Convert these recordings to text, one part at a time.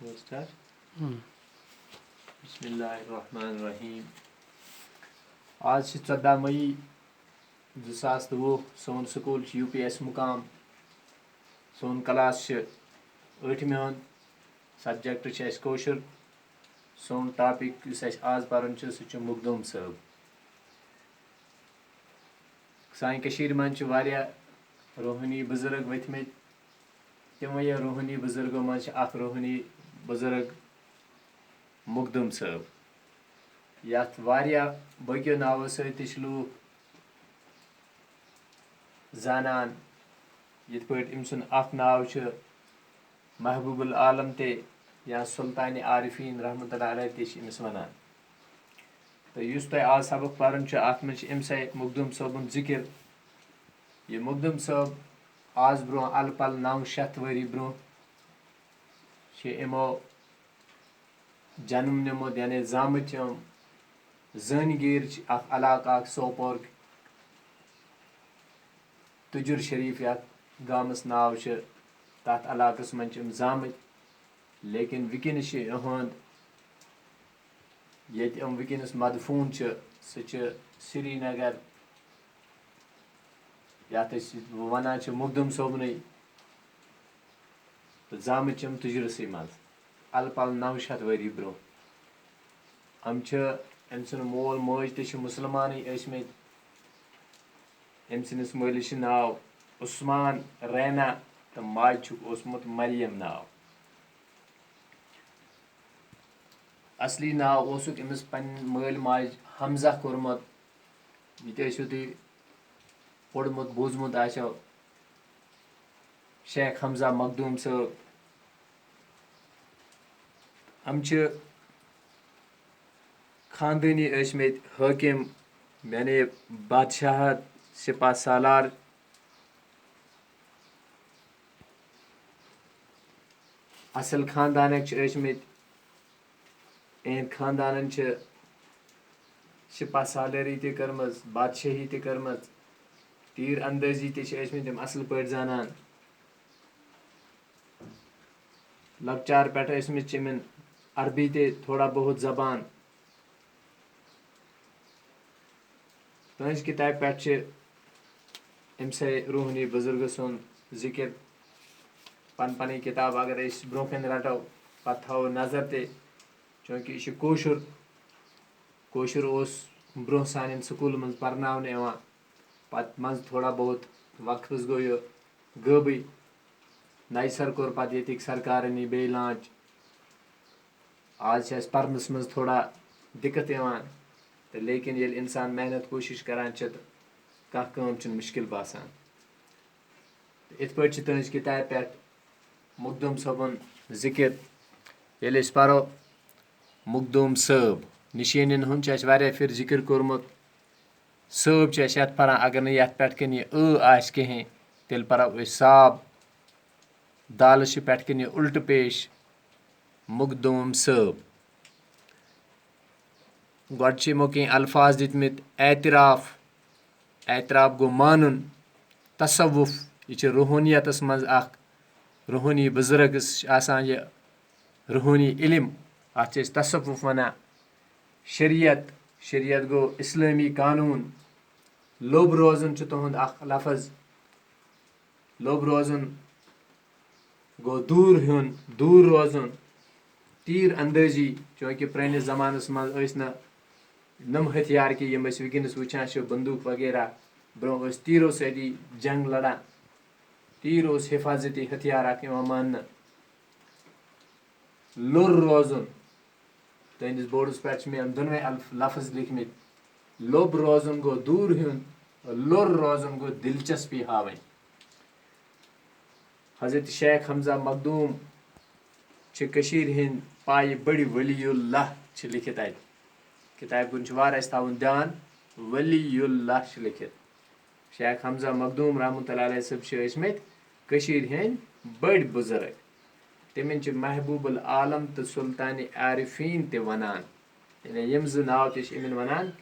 बिस्मिल्लाहिर्रहमानिर्रहीम। आज 14 मई 2020 सोन school UPS मुकाम सोन क्लास 8th सब्जेक्ट कौशर सोन टॉपिक आज परन सह मुखदूम साहब। सानी कशीर मन रूहानी बुजुर्ग वथम तमो रूहानी बुजुर्गों मज रूहानी बुजुर्ग मुखदूम साहब यथ बकियो नावो सत लूख जानान यथ पे सुन नाव महबूबुल आलम ते या सुल्तान आरिफीन रहमतुल्लाह अलैह ते वनान। तो आज सबक परन अत मे मुखदूम साहबुन जिक्र। यह मुखदूम साहब आज ब्रो अल पल 900 वरी ब्रो इमो जन्म निमुत यानी जामुत जनीगीर इलाका सोपोर तुजुर शरीफ यथ गामस नाव तथ इलाकस मज जामुत। लेकिन वनकस ये वनकस मदफून सह श्रीनगर यथ वनान मुखदूम सोबन तो जामुत तुजुरस मज अल पल 900 वरी ब्रो। अम सुन मोल मोज ते मुसलमान सस मलिस नाव उस्मान रैना तो माज ओसमुत मरियम नाव। असली नाव ओसुक अमिस पन मल माज हमजा कोरमुत ये तुम पोड़मुत बूजमुत आशो शेख हमजा मखदूम साहब। हम खानदानी हाकिम यानी बादशाहत सिपा सालार असल खानदानक एहद खानदान सिपा सालरी ते कर्मज बादशाही ते कर्मज तीर अंदाजी ते तम असल पे जानन। लकचार पे चमन अरबी ते थोड़ा बहुत जबान। तहज किताब पे रूहानी बुजुर्ग सुन जिक्र पन पन किताब अगर ब्रो कन रटो पत् थो नजर ते चूँकि यह कोशुर ब्रो सान स्कूल मज परनावन पत् मज थोड़ा बहुत वक्त गो यह गबी नई सर कोर पत् ये सरकारन बे लांच। आज परनस मज थोड़ा दिक्कत तो लेकिन ये इंसान मेहनत कोशिश करान कम मुश्किल बासान। इत पे तहज किताब पे मुखदूम साहबुन जिक्र ये पो मुखदूम साहब निशानियन हुंद फिर जिक्र कोरमुत। साहब यथ पान अगर न यथ पे कहें तेल पो साब दाल पे कन उल्ट पेश मुखदूम साहब। गो कह अल्फाज दितमित एतराफ़ एतराफ़ गो मानुन तसव्वुफ यह रूहानियतस मज रूहानी बुजुर्गस यह रूहानी इल्म अत तसव्वुफ वनान। शरीयत शरीयत गो इस्लामी कानून। लोभ रोजन तुंद लफज लोभ रोजन गो दूर रोजन। तीर अंदाजी चूँकि पुरानिस जमानस मज नम हथियार कि वनकस वुचान बंदूक वगैरह ब्रो तीरों सदी जंग लड़ान। तीर हिफाजती हथियार मान। लुर रोजन तुंदिस बोर्डस पे दोनवे लफज लिखमित लोभ रोजन गो दूर लुर रोजन गो दिलचस्पी हावन। हजरत शेख हमजा मखदूम कशीर हिंद पाय बड़ी वलीउल्लाह लिखित अत किताब कुन थवन ध्यान वलीउल्लाह लिखित। शेख हमजा मखदूम रहमतुल्लाह अलैह सब कशीर हिंद बड़ बुजुर्ग तमन महबूबुल आलम तो सुल्तान आरिफीन ते वनान। यानी यम जो नाव ते वनान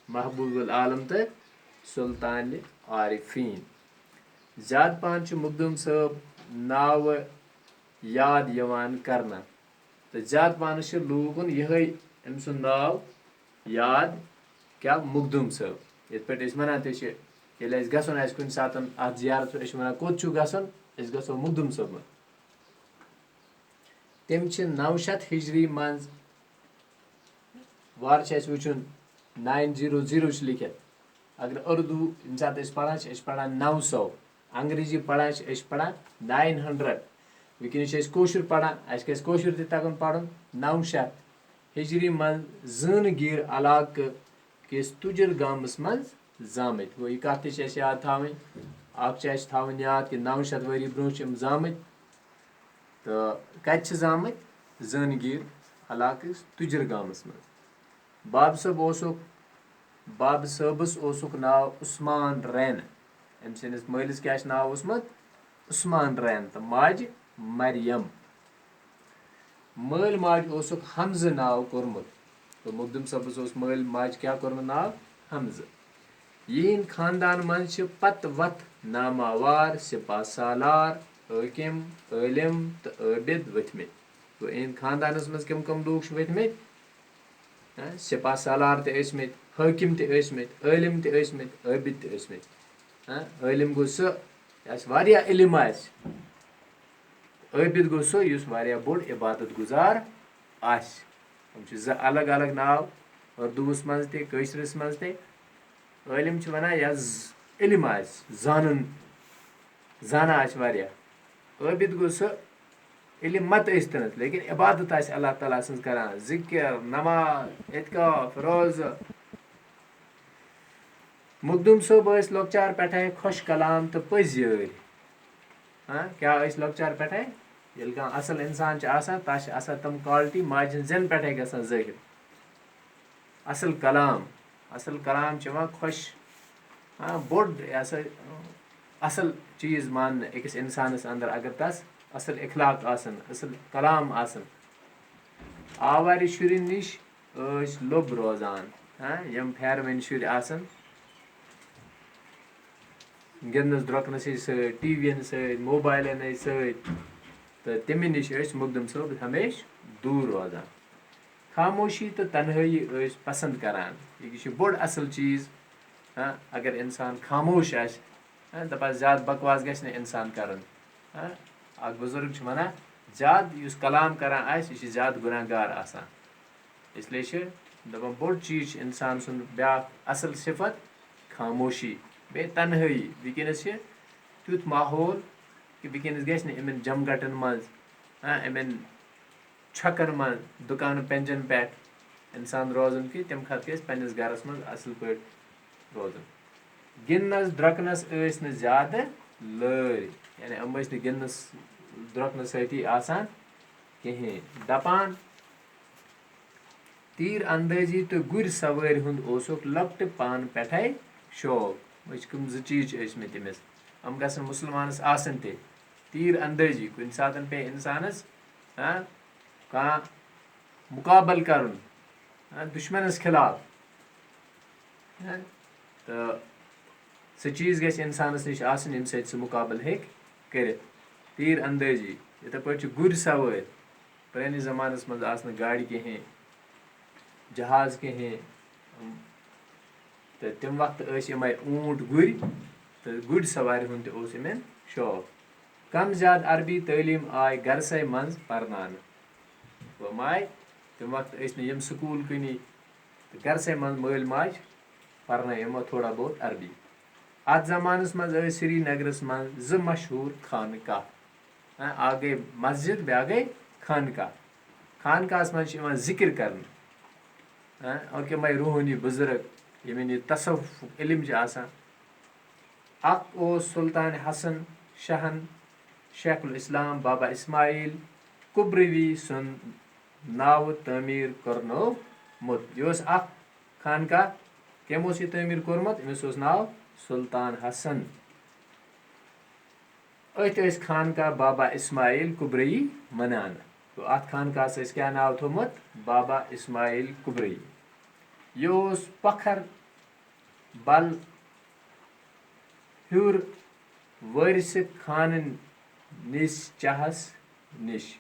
महबूबुल आलम तो सुल्तान आरिफीन। ज़्यादा पान मुखदूम साहब नाव याद करना तो ज्यादा पानस लूकन ये अम सुंद नाव याद क्या मुखदुम सब ये पे वन ये गसन कुन सात अत जियारत वन कोत गसन गो मुखदुम सब तम 900 हिजरी मज वार वुचन 900 लिखित अगर उर्दू इन सात पढ़ान 900 अंग्रेजी पढ़ान पढ़ान 900 वनस कोशर पढ़ान कोशर तगन पढ़न 900 हिजरी मज जन गिर इलाक किस तुजर गामस मज जामित गो यह कत याद थी अख याद कि 900 वरी ब्रोह जामित तो कत जामित जन गिर इलाक तुजर गामस मज बाब सबस नाव उस्मान रैन अम सस मलिस क्या नाव उस्मान रैन तो माज मरियम मल माज हमज नाव कोरमुत तो मुखदुम सबस मल माज क्या कोरमुत नाव हमज यहन खानदान मज पत वत नामावार सिपा सालार हकीम आलिम तो आबिद वथमित तो इन खानदानस मज कम कम लूक वथमित सिपा सालार तमित हकीम तमित आलिम तमित आबिद तमित आलिम गो सह इलम आबिद गो सह बोड़ इबादत गुजार ज अलग अलग नाव उर्दूस मज तशरस मज आलिम वन इलम जाना आबिद गो सह इलम मत तन लेकिन इबादत अल्लाह ताला सज करान जिक्र नमाज इत्काफ रोज़ मुखदुम सब लौकचार पे खुश कलाम तो पज यार क्या लौकचार पे ये असल इंसान तस तम क्वालिटी माज जन पे ज़ाहिर असल कलाम खुश बोड़ असल चीज़ मान अकिस इंसानस अंदर अगर तस असल इखलाक असल कलाम आवार शुर नश लोब रोजान यम फेरवन शुर गिंदनस द्रोकनस टीवीन मोबाइलन तो तम नश मुखदुम सब हमेश दूर रोजान खामोशी तो तन्हाई पसंद करान यह बोड़ असल चीज़ अगर इंसान खामोश दपा ज़्यादा बकवास गि इंसान कर बुजुर्ग वन ज़्यादा कलाम करान यह ज़्यादा गुनाहगार इसलिए दपान बोड़ चीज़ इंसान सुन ब्या असल सिफत खामोशी बे तन्हाई वनस तुथ माहौल कि वनस गि जमगटन मज इन छकन मज दुकान पेंजन पे इंसान रोजन कि तम खत गस गरस मज असल पे रोजन गिंदनस द्रोकनस ज़्यादा लर यानी गिंदनस द्रोकनस सती कहें दपान तीर अंदाजी तो गुर सवार हुंद लकट पान पे शौक कम ज चीज तमिस हम गसन मुसलमानस तीर अंदाजी कुन सात पे इंसानस कह मुकाबल कर दुश्मनस खिलाफ तो सह चीज़ गि इंसानस नश यम सह मुकाबल कर तीर अंदाजी इथे पे गुर सवार पुरानिस ज़मानस मज गाड़ी कहें जहाज कहें तो तम वक्त यमे ऊंट गुर तो गुर सवार इन शौक कम ज़्यादा अरबी तालीम आय गरसै मज परनान वम आय तम वक्त यम स्कूल कुनी तो गरसै मज मल माज परन यमो थोड़ा बहुत अरबी अत ज़मानस मज श्रीनगरस मज ज मशहूर खानकाह आ गई मस्जिद ब्या गई खानकाह खानकाहस मज जिक्र कर और के रूहानी बुजुर्ग यमन यह तसव्वुफ इल्म सुल्तान हसन शाहन शेखुल इस्लाम बाबा इस्माइल कुब्रवी सुन नाव तमीर कर्नोमुत यह खानकाह कमो तमीर कोर्मुत अमिस नाव सुल्तान हसन अत खानकाह बाबा इस्माइल कुब्रई मनान तो अत खानकाहस क्या नाव थोमुत बाबा इस्माइल कुब्रई यह पखर बल हुर वरिस खान निस चाहस निश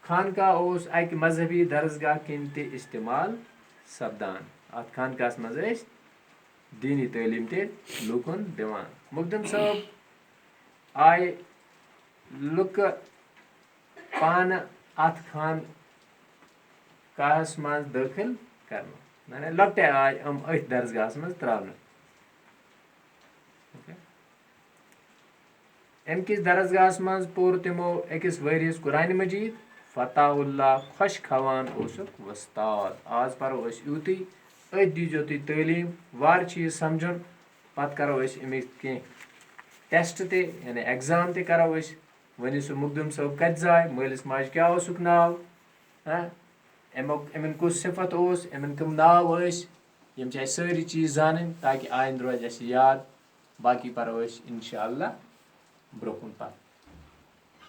खानका ओस अकि मजहबी दरसगाह किन ते इस्तेमाल सपदान। अत खानकास मज ٲسۍ दीनी तालीम ते लूकन दिवान। मुकदम साहब आय लुक पान अत खानकाहस मज दाखिल करन, माने लकटे आय अथ दरसगाहस मज त्रावन। अमकिस दरसगाहस मज पोर तिमो अकिस वरियस कुरान मजीद फताहुल्लाह खुश खवान ओसुक वस्ताद। आज परो अस यूती अथ दीजो तुम तालीम वार चीज समझन, पत करो अस अमिक कह टेस्ट ते यानी एग्जाम ते करो अस। वनी सो मुकदम साहब कत जाय, मालिस माज क्या ओसुक नाव, अमन कुस सिफत ओस, अमन कम नाव अस, यम छ सारी चीज जानन ताकि आइंद रोज अस याद। बाकी परो अस इंशाअल्लाह ब्रोकुन पत।